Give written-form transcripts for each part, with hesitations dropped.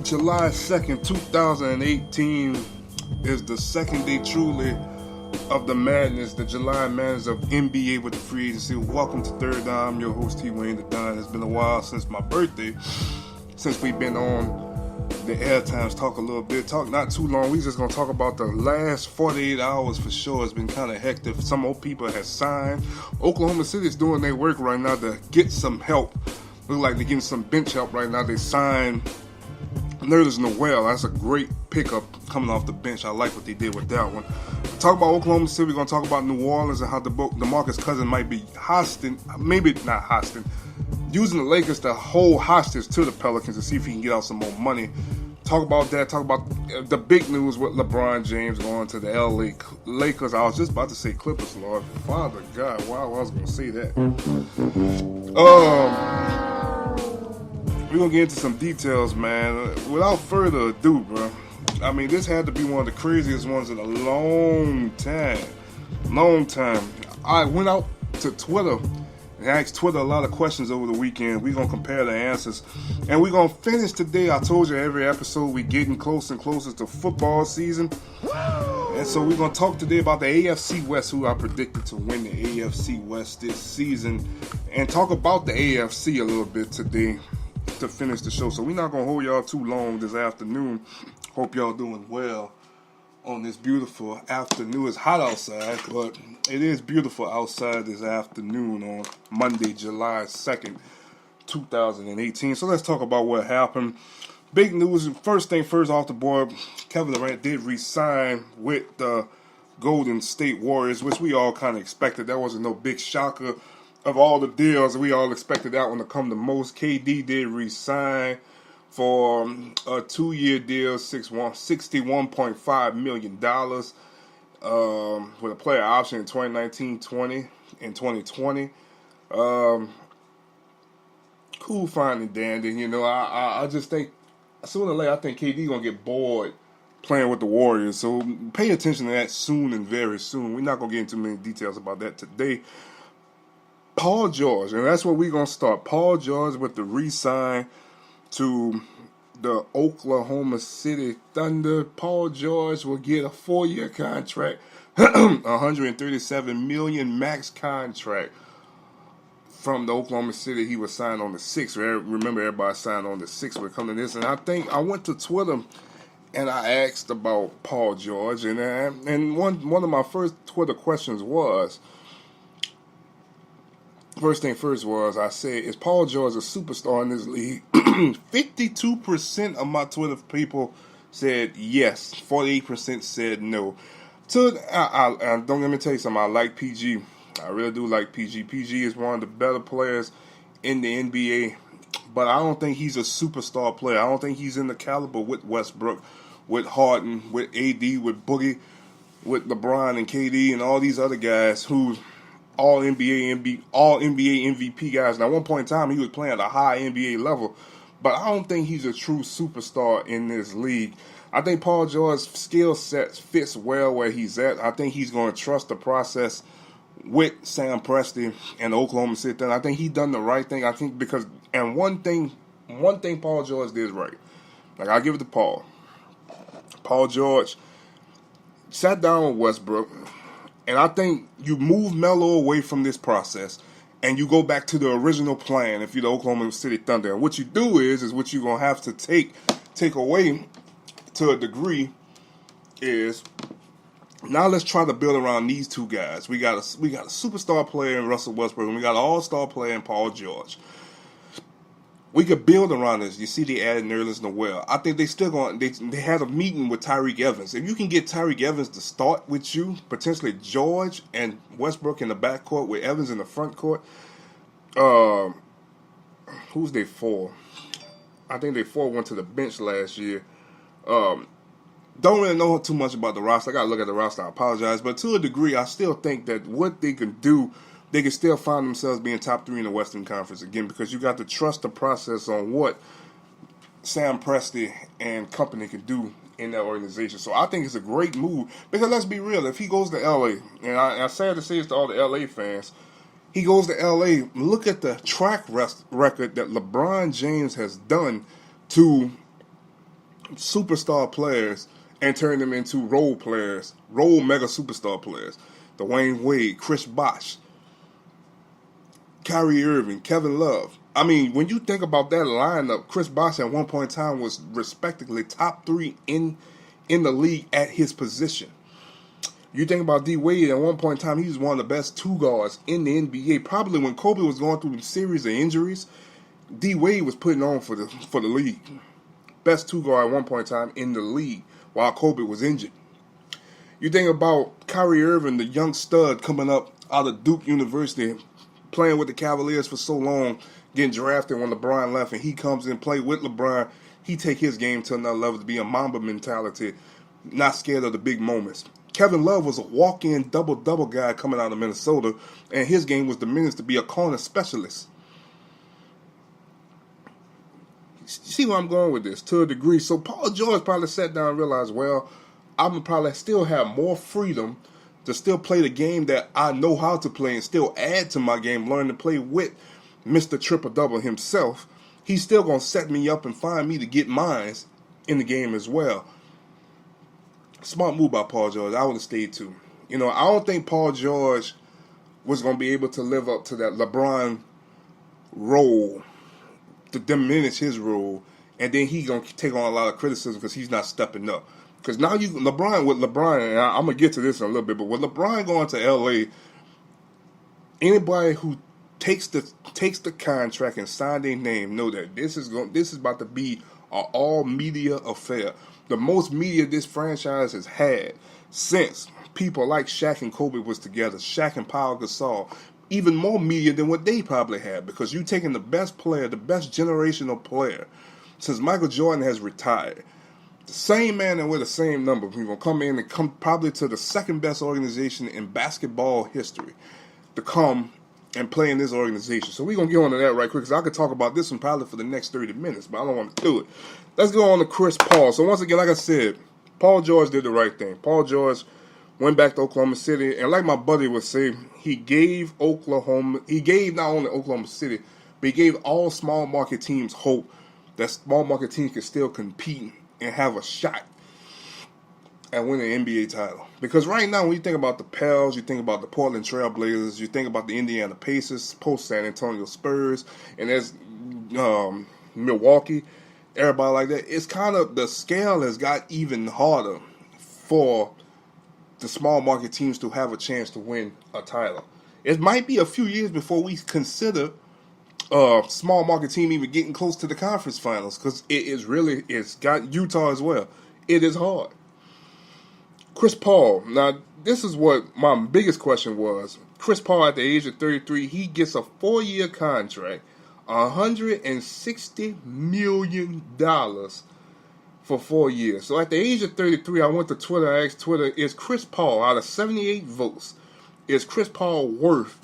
July 2nd, 2018 is the second day truly of the madness, the July madness of NBA with the free agency. Welcome to Third Down. I'm your host, T. Wayne the Don. It's been a while since my birthday, since we've been on the air times, talk a little bit, talk not too long. We just gonna talk about the last 48 hours for sure. It's been kind of hectic. Some old people have signed. Oklahoma City is doing their work right now to get some help. Look like they're getting some bench help right now. They signed Nerlens Noel. That's a great pickup coming off the bench. I like what they did with that one. Talk about Oklahoma City. We're going to talk about New Orleans and how DeMarcus Cousins might be hosting, maybe not hosting, using the Lakers to hold hostage to the Pelicans to see if he can get out some more money. Talk about that. Talk about the big news with LeBron James going to the LA Lakers. I was just about to say Clippers, Lord. Father God, wow, I was going to say that. We're going to get into some details, man. Without further ado, bro. I mean, this had to be one of the craziest ones in a long time. I went out to Twitter and asked Twitter a lot of questions over the weekend. We're going to compare the answers. And we're going to finish today. I told you every episode we're getting closer and closer to football season. And so we're going to talk today about the AFC West, who I predicted to win the AFC West this season. And talk about the AFC a little bit today to finish the show. So we're not going to hold y'all too long this afternoon. Hope y'all doing well on this beautiful afternoon. It's hot outside, but it is beautiful outside this afternoon on Monday, July 2nd, 2018. So let's talk about what happened. Big news. First thing first off the board, Kevin Durant did re-sign with the Golden State Warriors, which we all kind of expected. That wasn't no big shocker. Of all the deals, we all expected that one to come the most. KD did re-sign for a 2-year deal, $61.5 million with a player option in 2019-20 and 2020. Cool, fine, and dandy. You know, I just think sooner or later, I think KD gonna get bored playing with the Warriors. So pay attention to that soon and very soon. We're not gonna get into many details about that today. Paul George, and that's where we're going to start. Paul George with the re-sign to the Oklahoma City Thunder. Paul George will get a 4-year contract, $137 million max contract from the Oklahoma City. He was signed on the 6th. Remember, everybody signed on the 6th when it comes to this. And I think I went to Twitter and I asked about Paul George. And one of my first Twitter questions was, first thing first was, I said, is Paul George a superstar in this league? 52% of my Twitter people said yes. 48% said no. Don't let me tell you something. I like PG. I really do like PG. PG is one of the better players in the NBA, but I don't think he's a superstar player. I don't think he's in the caliber with Westbrook, with Harden, with AD, with Boogie, with LeBron and KD and all these other guys who all NBA MVP guys. Now, at one point in time, he was playing at a high NBA level, but I don't think he's a true superstar in this league. I think Paul George's skill set fits well where he's at. I think he's going to trust the process with Sam Presti and the Oklahoma City Thunder. I think he done the right thing. I think because, and one thing Paul George did right. Like, I'll give it to Paul. Paul George sat down with Westbrook. And I think you move Melo away from this process and you go back to the original plan if you're the Oklahoma City Thunder. And what you do is what you're going to have to take away to a degree is now let's try to build around these two guys. We got a superstar player in Russell Westbrook and we got an all-star player in Paul George. We could build around this. You see, they added Nerlens Noel. I think they still going. They had a meeting with Tyreek Evans. If you can get Tyreek Evans to start with you, potentially George and Westbrook in the backcourt with Evans in the front court. Who's they for? I think they 4 went to the bench last year. Don't really know too much about the roster. I got to look at the roster. I apologize, but to a degree, I still think that what they can do, they can still find themselves being top 3 in the Western Conference again, because you got to trust the process on what Sam Presti and company can do in that organization. So I think it's a great move, because let's be real, if he goes to LA, and I'm sad to say this to all the LA fans, he goes to LA, look at the track record that LeBron James has done to superstar players and turn them into role players, role mega superstar players. Dwayne Wade, Chris Bosh, Kyrie Irving, Kevin Love. I mean, when you think about that lineup, Chris Bosh at one point in time was respectively top 3 in the league at his position. You think about D Wade at one point in time, he was one of the best 2 guards in the NBA. Probably when Kobe was going through a series of injuries, D Wade was putting on for the league. Best 2 guard at one point in time in the league while Kobe was injured. You think about Kyrie Irving, the young stud coming up out of Duke University, playing with the Cavaliers for so long, getting drafted when LeBron left, and he comes in play with LeBron. He take his game to another level to be a Mamba mentality, not scared of the big moments. Kevin Love was a walk-in double-double guy coming out of Minnesota, and his game was diminished to be a corner specialist. See where I'm going with this, to a degree. So Paul George probably sat down and realized, well, I'm going to probably still have more freedom to still play the game that I know how to play and still add to my game, learn to play with Mr. Triple-Double himself. He's still going to set me up and find me to get mines in the game as well. Smart move by Paul George. I would have stayed too. I don't think Paul George was going to be able to live up to that LeBron role, to diminish his role, and then he's going to take on a lot of criticism because he's not stepping up. Because now LeBron, and I'm going to get to this in a little bit, but with LeBron going to LA, anybody who takes the contract and sign their name know that this is about to be an all media affair. The most media this franchise has had since people like Shaq and Kobe was together, Shaq and Paul Gasol, even more media than what they probably had, because you're taking the best player, the best generational player since Michael Jordan has retired. The same man and with the same number, we're going to come in and come probably to the second best organization in basketball history to come and play in this organization. So we're going to get on to that right quick, because I could talk about this one probably for the next 30 minutes, but I don't want to do it. Let's go on to Chris Paul. So once again, like I said, Paul George did the right thing. Paul George went back to Oklahoma City, and like my buddy would say, he gave not only Oklahoma City, but he gave all small market teams hope that small market teams can still compete and have a shot at winning an NBA title. Because right now, when you think about the Pels, you think about the Portland Trail Blazers, you think about the Indiana Pacers, post San Antonio Spurs, and there's Milwaukee, everybody like that. It's kind of, the scale has got even harder for the small market teams to have a chance to win a title. It might be a few years before we consider a small market team even getting close to the conference finals, because it's got Utah as well. It is hard. Chris Paul. Now, this is what my biggest question was. Chris Paul, at the age of 33, he gets a 4-year contract, $160 million for 4 years. So at the age of 33, I went to Twitter. I asked Twitter, is Chris Paul, out of 78 votes, is Chris Paul worth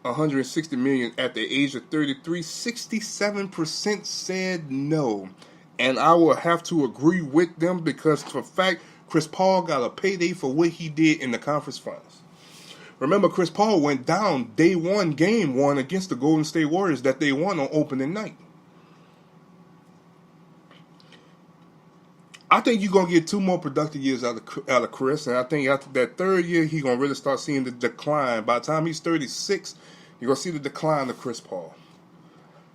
$160 million at the age of 33? 67% said no. And I will have to agree with them, because for a fact, Chris Paul got a payday for what he did in the conference finals. Remember, Chris Paul went down day one, game one, against the Golden State Warriors that they won on opening night. I think you're going to get 2 more productive years out of Chris, and I think after that 3rd year, he's going to really start seeing the decline. By the time he's 36, you're going to see the decline of Chris Paul.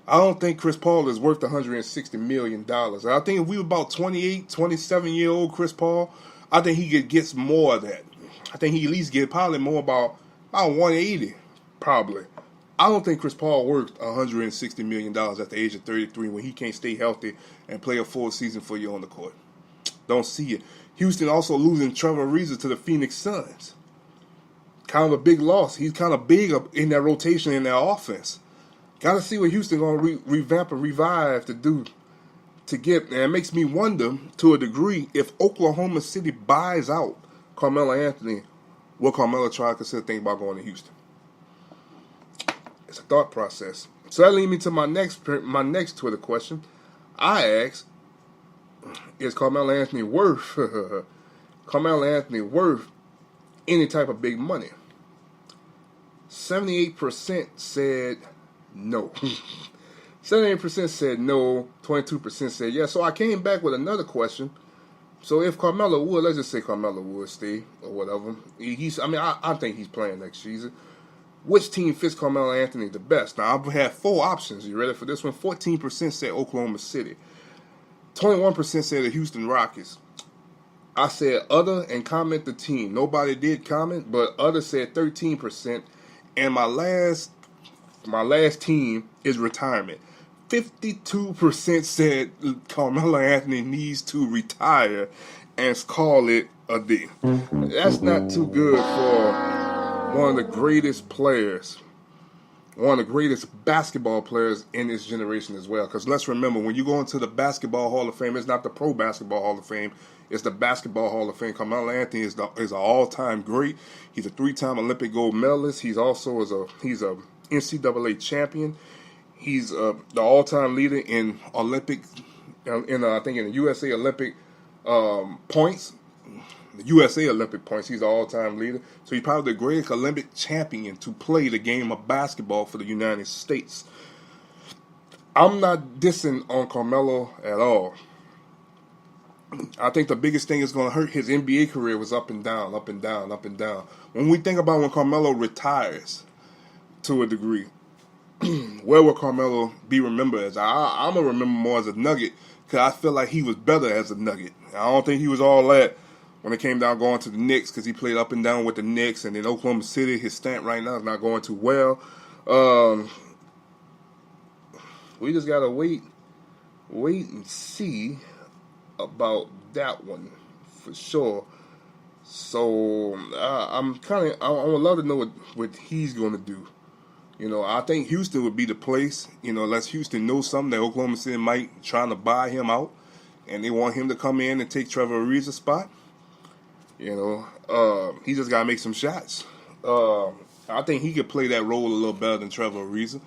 I don't think Chris Paul is worth $160 million. I think if we were about 28, 27-year-old Chris Paul, I think he gets more of that. I think he at least get probably more about 180, probably. I don't think Chris Paul worth $160 million at the age of 33 when he can't stay healthy and play a full season for you on the court. Don't see it. Houston also losing Trevor Ariza to the Phoenix Suns. Kind of a big loss. He's kind of big up in that rotation in their offense. Got to see what Houston going to revamp and revive to do to get. And it makes me wonder, to a degree, if Oklahoma City buys out Carmelo Anthony, will Carmelo try to consider thinking about going to Houston? It's a thought process. So that leads me to my next Twitter question. I asked, is Carmelo Anthony worth any type of big money? 78% said no. 78% said no, 22% said yes. So I came back with another question. So if Carmelo Wood, let's just say Carmelo Wood stay or whatever, I think he's playing next season. Which team fits Carmelo Anthony the best? Now, I've had 4 options. You ready for this one? 14% said Oklahoma City. 21% said the Houston Rockets. I said other and comment the team. Nobody did comment, but other said 13%. And my last team is retirement. 52% said Carmelo Anthony needs to retire and call it a day. That's not too good for one of the greatest players, one of the greatest basketball players in this generation as well. Because let's remember, when you go into the Basketball Hall of Fame, it's not the Pro Basketball Hall of Fame, it's the Basketball Hall of Fame. Carmelo Anthony is an all-time great. He's a 3-time Olympic gold medalist. He's also he's a NCAA champion. He's the all-time leader in Olympic, I think in the USA Olympic points. The USA Olympic points. He's the all-time leader. So he's probably the greatest Olympic champion to play the game of basketball for the United States. I'm not dissing on Carmelo at all. I think the biggest thing is going to hurt his NBA career was up and down, up and down, up and down. When we think about when Carmelo retires, to a degree, where will Carmelo be remembered as? I'm going to remember more as a Nugget because I feel like he was better as a Nugget. I don't think he was all that when it came down going to the Knicks because he played up and down with the Knicks. And in Oklahoma City, his stamp right now is not going too well. We just got to wait and see about that one for sure. So I would love to know what he's going to do. I think Houston would be the place, unless Houston knows something that Oklahoma City might trying to buy him out and they want him to come in and take Trevor Ariza's spot. He just got to make some shots. I think he could play that role a little better than Trevor Ariza.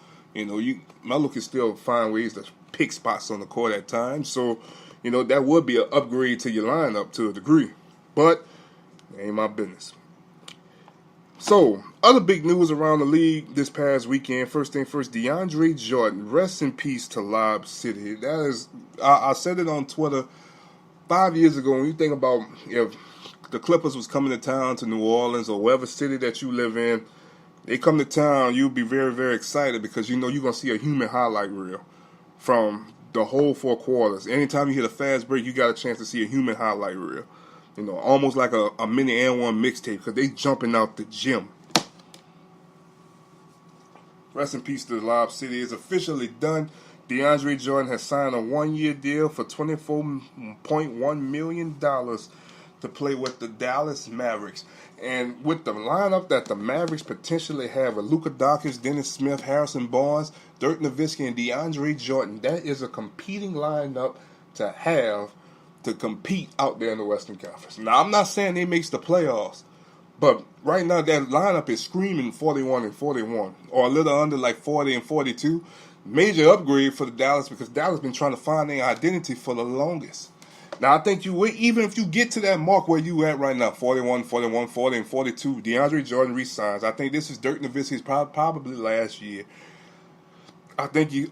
Melo can still find ways to pick spots on the court at times. So, that would be an upgrade to your lineup to a degree. But it ain't my business. So, other big news around the league this past weekend. First thing first, DeAndre Jordan. Rest in peace to Lob City. That is, I said it on Twitter 5 years ago. When you think about if the Clippers was coming to town to New Orleans or whatever city that you live in, they come to town, you'll be very, very excited because you're going to see a human highlight reel from the whole 4 quarters. Anytime you hit a fast break, you got a chance to see a human highlight reel. Almost like a mini N1 mixtape because they jumping out the gym. Rest in peace to the Lob City. It's officially done. DeAndre Jordan has signed a 1-year deal for $24.1 million to play with the Dallas Mavericks. And with the lineup that the Mavericks potentially have with Luka Doncic, Dennis Smith, Harrison Barnes, Dirk Nowitzki, and DeAndre Jordan, that is a competing lineup to have to compete out there in the Western Conference. Now, I'm not saying they makes the playoffs, but right now that lineup is screaming 41 and 41, or a little under like 40 and 42. Major upgrade for the Dallas because Dallas been trying to find their identity for the longest. Now, I think even if you get to that mark where you at right now, 41, 41, 40, and 42, DeAndre Jordan resigns. I think this is Dirk Nowitzki's probably last year. I think you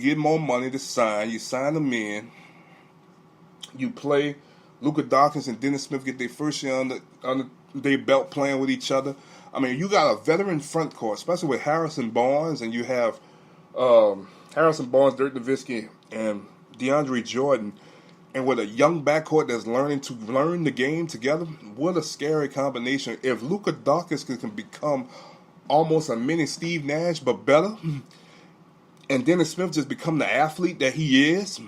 get more money to sign. You sign them in. You play Luka Doncic and Dennis Smith get their first year under their belt playing with each other. I mean, you got a veteran front court, especially with Harrison Barnes, and you have Harrison Barnes, Dirk Nowitzki, and DeAndre Jordan, and with a young backcourt that's learning to learn the game together. What a scary combination. If Luka Doncic can become almost a mini Steve Nash, but better, and Dennis Smith just become the athlete that he is,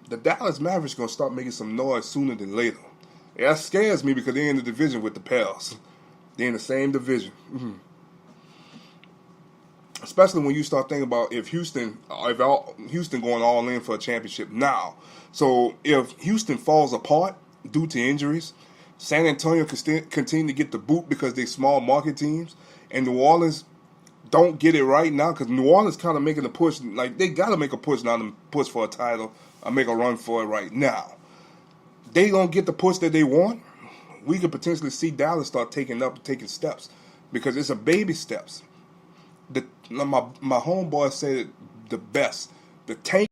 the Dallas Mavericks going to start making some noise sooner than later. That scares me because they're in the division with the Pels. They're in the same division. Especially when you start thinking about if Houston going all in for a championship now. So if Houston falls apart due to injuries, San Antonio can continue to get the boot because they're small market teams, and New Orleans don't get it right now because New Orleans kind of making a push. Like, they got to make a push now to push for a title or make a run for it right now. They don't get the push that they want. We could potentially see Dallas start taking steps because it's a baby steps. my homeboy said it the best. The tank